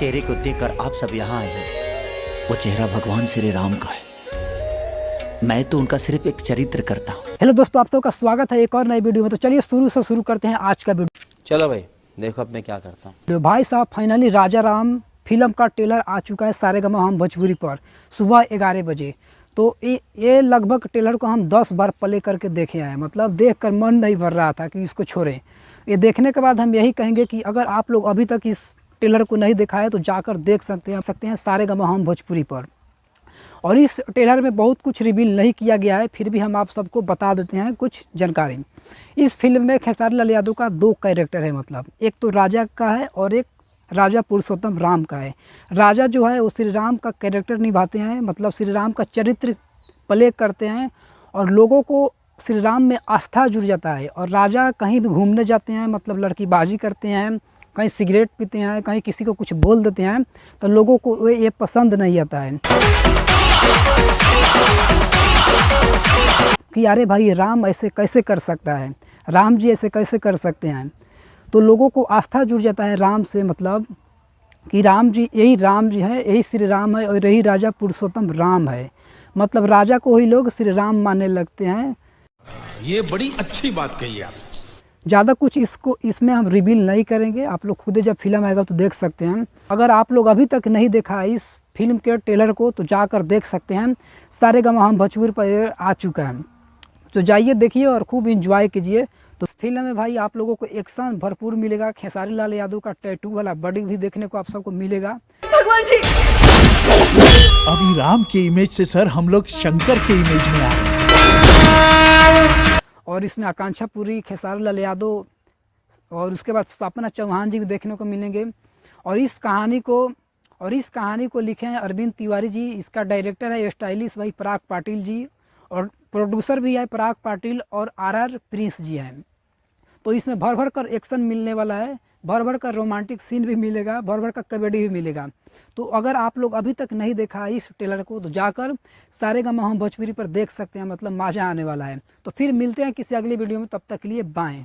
चेहरे को देखकर आप सब यहाँ आए हैं, वो चेहरा भगवान श्री राम का है। मैं तो उनका सिर्फ एक चरित्र करता हूँ। हेलो दोस्तों, आप सबका का स्वागत है एक और नई वीडियो में। तो चलिए शुरू से शुरू करते हैं आज का वीडियो। चलो भाई देखो अब मैं क्या करता हूँ। भाई साहब, फाइनली राजा राम फिल्म का ट्रेलर आ चुका है सारेगामा हम भोजपुरी पर सुबह 11 बजे। तो ये लगभग ट्रेलर को हम 10 बार प्ले करके देखे आए। मतलब देखकर मन नहीं भर रहा था कि इसको छोड़ें। ये देखने के बाद हम यही कहेंगे कि अगर आप लोग अभी तक इस ट्रेलर को नहीं देखा है तो जाकर देख सकते हैं सारेगामा हम भोजपुरी पर। और इस ट्रेलर में बहुत कुछ रिवील नहीं किया गया है, फिर भी हम आप सबको बता देते हैं कुछ जानकारी। इस फिल्म में खेसारी लाल यादव का 2 कैरेक्टर है। मतलब एक तो राजा का है और एक राजा पुरुषोत्तम राम का है। राजा जो है वो श्री राम का कैरेक्टर निभाते हैं, मतलब श्री राम का चरित्र प्ले करते हैं और लोगों को श्री राम में आस्था जुड़ जाता है। और राजा कहीं भी घूमने जाते हैं, मतलब लड़कीबाजी करते हैं, कहीं सिगरेट पीते हैं, कहीं किसी को कुछ बोल देते हैं तो लोगों को ये पसंद नहीं आता है कि अरे भाई राम ऐसे कैसे कर सकता है, राम जी ऐसे कैसे कर सकते हैं। तो लोगों को आस्था जुड़ जाता है राम से, मतलब कि राम जी यही राम जी है, यही श्री राम है और यही राजा पुरुषोत्तम राम है। मतलब राजा को ही लोग श्री राम मानने लगते हैं। ये बड़ी अच्छी बात कही आप। ज़्यादा कुछ इसमें हम रिवील नहीं करेंगे, आप लोग खुद जब फिल्म आएगा तो देख सकते हैं। अगर आप लोग अभी तक नहीं देखा है इस फिल्म के ट्रेलर को तो जाकर देख सकते हैं। सारेगामा हम भोजपुरी पर आ चुका है, तो जाइए देखिए और खूब इंजॉय कीजिए। तो इस फिल्म में भाई आप लोगों को एक्शन भरपूर मिलेगा। खेसारी लाल यादव का टैटू वाला बॉडी भी देखने को आप सबको मिलेगा। भगवान जी, अभी राम के इमेज से सर हम लोग शंकर के इमेज में आ रहे हैं। और इसमें आकांक्षा पुरी, खेसारी लाल यादव और उसके बाद सपना चौहान जी भी देखने को मिलेंगे। और इस कहानी को लिखे हैं अरविंद तिवारी जी। इसका डायरेक्टर है स्टाइलिश भाई पराग पाटिल जी और प्रोड्यूसर भी है पराग पाटिल और आर प्रिंस जी हैं। तो इसमें भर भर कर एक्शन मिलने वाला है, भर भर कर रोमांटिक सीन भी मिलेगा, भर भर कर कॉमेडी भी मिलेगा। तो अगर आप लोग अभी तक नहीं देखा है इस ट्रेलर को तो जाकर सारेगामा हम भोजपुरी पर देख सकते हैं। मतलब मज़ा आने वाला है। तो फिर मिलते हैं किसी अगली वीडियो में, तब तक के लिए बाय।